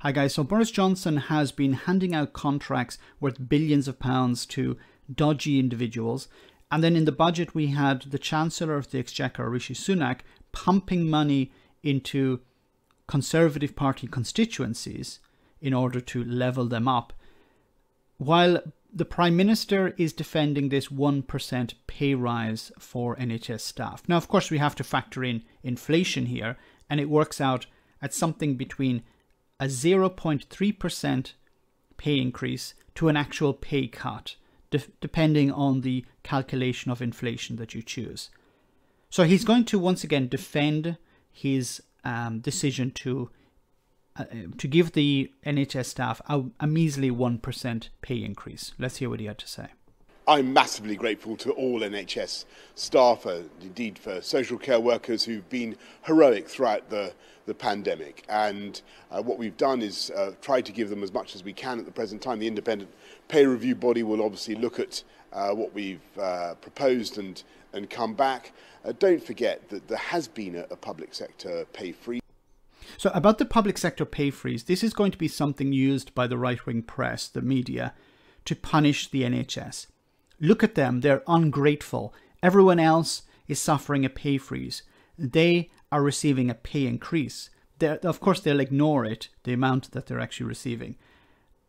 Hi guys, so Boris Johnson has been handing out contracts worth billions of pounds to dodgy individuals. And then in the budget we had the Chancellor of the Exchequer, Rishi Sunak, pumping money into Conservative Party constituencies in order to level them up, while the Prime Minister is defending this 1% pay rise for NHS staff. Now, of course, we have to factor in inflation here, and it works out at something between a 0.3% pay increase to an actual pay cut, depending on the calculation of inflation that you choose. So he's going to once again defend his decision to give the NHS staff a measly 1% pay increase. Let's hear what he had to say. I'm massively grateful to all NHS staff, indeed for social care workers who've been heroic throughout the pandemic. And what we've done is tried to give them as much as we can at the present time. The independent pay review body will obviously look at what we've proposed and come back. Don't forget that there has been a public sector pay freeze. So about the public sector pay freeze, this is going to be something used by the right-wing press, the media, to punish the NHS. Look at them, they're ungrateful. Everyone else is suffering a pay freeze. They are receiving a pay increase. Of course, they'll ignore it, the amount that they're actually receiving,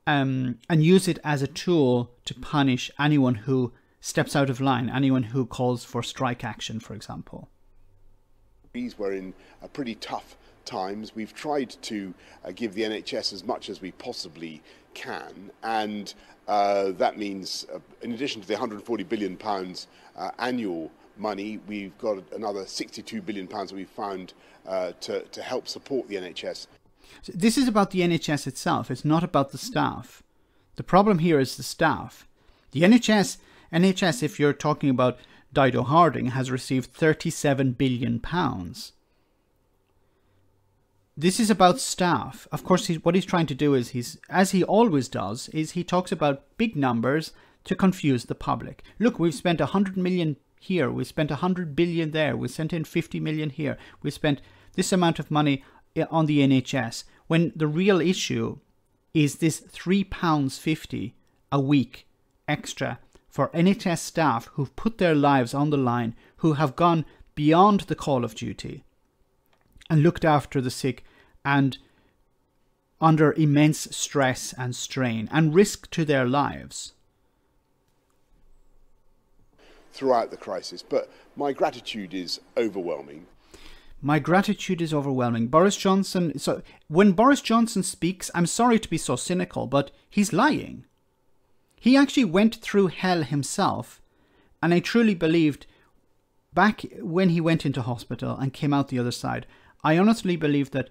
and use it as a tool to punish anyone who steps out of line, anyone who calls for strike action, for example. We're in a pretty tough times. We've tried to give the NHS as much as we possibly can, and that means in addition to the £140 billion annual money, we've got another £62 billion that we've found to help support the NHS. So this is about the NHS itself, it's not about the staff. The problem here is the staff. The NHS, if you're talking about Dido Harding, has received £37 billion. This is about staff. Of course, what he's trying to do is, as he always does, is he talks about big numbers to confuse the public. Look, we've spent 100 million here, we spent 100 billion there, we sent in 50 million here, we spent this amount of money on the NHS, when the real issue is this £3.50 a week extra for NHS staff who've put their lives on the line, who have gone beyond the call of duty and looked after the sick and under immense stress and strain and risk to their lives throughout the crisis. But my gratitude is overwhelming. My gratitude is overwhelming. Boris Johnson, so when Boris Johnson speaks, I'm sorry to be so cynical, but he's lying. He actually went through hell himself, and I truly believed back when he went into hospital and came out the other side, I honestly believe that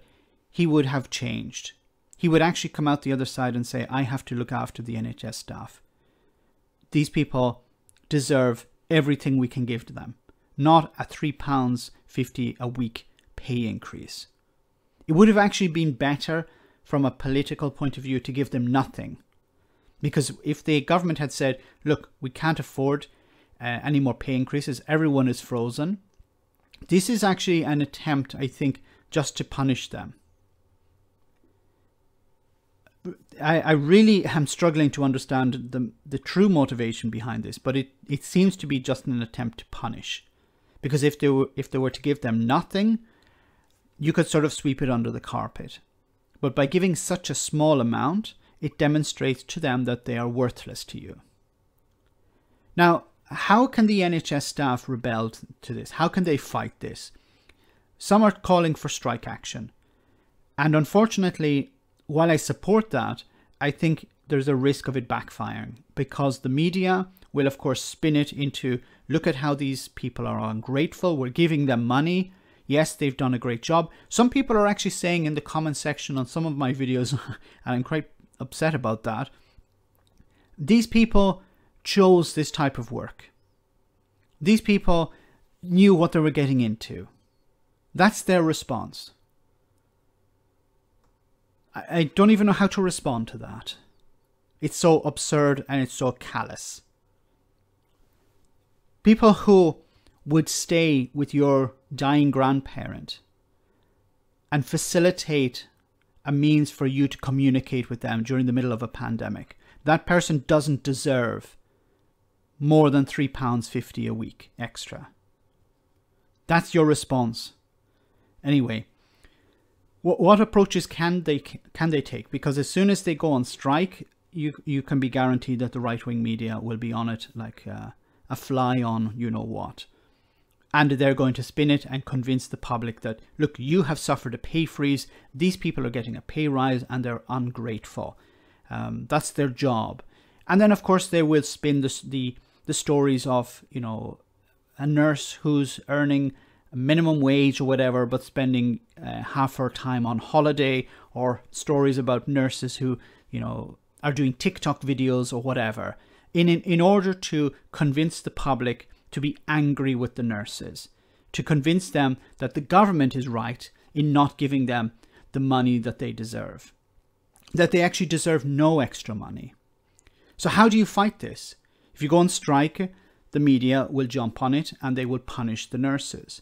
he would have changed. He would actually come out the other side and say, I have to look after the NHS staff. These people deserve everything we can give to them, not a £3.50 a week pay increase. It would have actually been better from a political point of view to give them nothing. Because if the government had said, look, we can't afford any more pay increases, everyone is frozen. This is actually an attempt, I think, just to punish them. I really am struggling to understand the true motivation behind this, but it seems to be just an attempt to punish. Because if they were to give them nothing, you could sort of sweep it under the carpet. But by giving such a small amount, it demonstrates to them that they are worthless to you. Now, how can the NHS staff rebel to this? How can they fight this? Some are calling for strike action. And unfortunately, while I support that, I think there's a risk of it backfiring, because the media will, of course, spin it into, look at how these people are ungrateful. We're giving them money. Yes, they've done a great job. Some people are actually saying in the comment section on some of my videos, and I'm quite upset about that, these people chose this type of work. These people knew what they were getting into. That's their response. I don't even know how to respond to that. It's so absurd and it's so callous. People who would stay with your dying grandparent and facilitate a means for you to communicate with them during the middle of a pandemic. That person doesn't deserve more than £3.50 a week extra. That's your response. Anyway, what approaches can they take? Because as soon as they go on strike, you can be guaranteed that the right-wing media will be on it like a fly on you know what. And they're going to spin it and convince the public that, look, you have suffered a pay freeze. These people are getting a pay rise and they're ungrateful. That's their job. And then, of course, they will spin the stories of, you know, a nurse who's earning a minimum wage or whatever, but spending half her time on holiday, or stories about nurses who, you know, are doing TikTok videos or whatever, in order to convince the public to be angry with the nurses, to convince them that the government is right in not giving them the money that they deserve, that they actually deserve no extra money. So how do you fight this? If you go on strike, the media will jump on it and they will punish the nurses.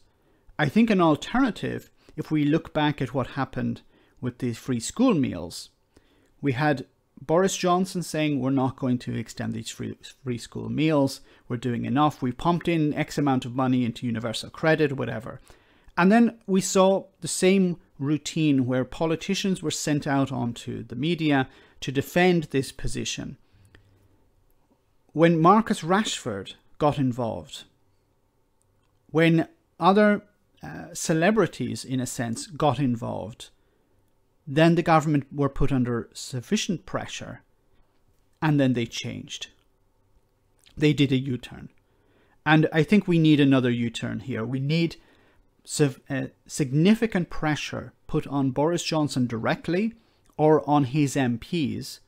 I think an alternative, if we look back at what happened with the free school meals, we had Boris Johnson saying we're not going to extend these free school meals, we're doing enough, we pumped in X amount of money into universal credit, whatever. And then we saw the same routine where politicians were sent out onto the media to defend this position. When Marcus Rashford got involved, when other celebrities, in a sense, got involved, then the government were put under sufficient pressure, and then they changed. They did a U-turn. And I think we need another U-turn here. We need significant pressure put on Boris Johnson directly or on his MPs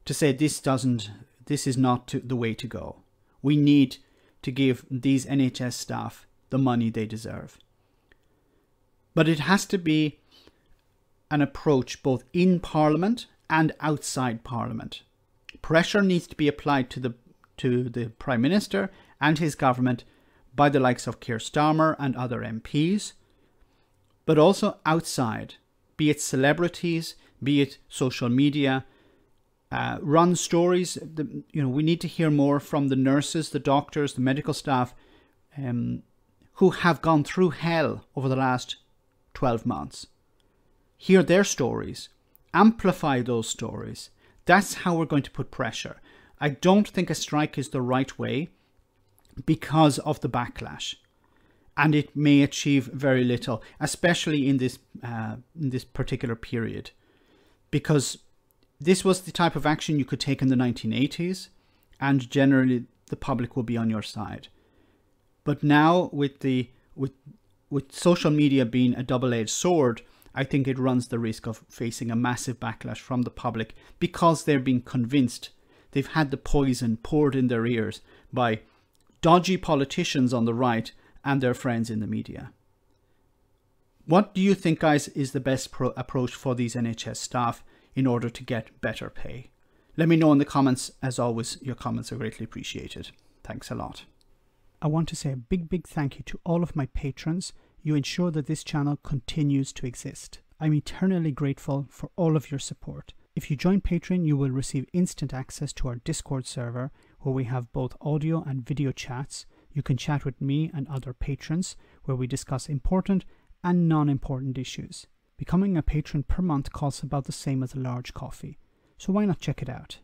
to say this is not the way to go. We need to give these NHS staff the money they deserve. But it has to be an approach both in Parliament and outside Parliament. Pressure needs to be applied to the Prime Minister and his government by the likes of Keir Starmer and other MPs, but also outside, be it celebrities, be it social media. Run stories. We need to hear more from the nurses, the doctors, the medical staff who have gone through hell over the last 12 months. Hear their stories, amplify those stories. That's how we're going to put pressure. I don't think a strike is the right way because of the backlash, and it may achieve very little, especially in this particular period, because this was the type of action you could take in the 1980s, and generally the public will be on your side. But now with social media being a double-edged sword, I think it runs the risk of facing a massive backlash from the public because they're being convinced. They've had the poison poured in their ears by dodgy politicians on the right and their friends in the media. What do you think, guys, is the best approach for these NHS staff in order to get better pay? Let me know in the comments. As always, your comments are greatly appreciated. Thanks a lot. I want to say a big thank you to all of my patrons. You ensure that this channel continues to exist. I'm eternally grateful for all of your support. If you join Patreon, you will receive instant access to our Discord server, where we have both audio and video chats. You can chat with me and other patrons, where we discuss important and non-important issues. Becoming a patron per month costs about the same as a large coffee, so why not check it out?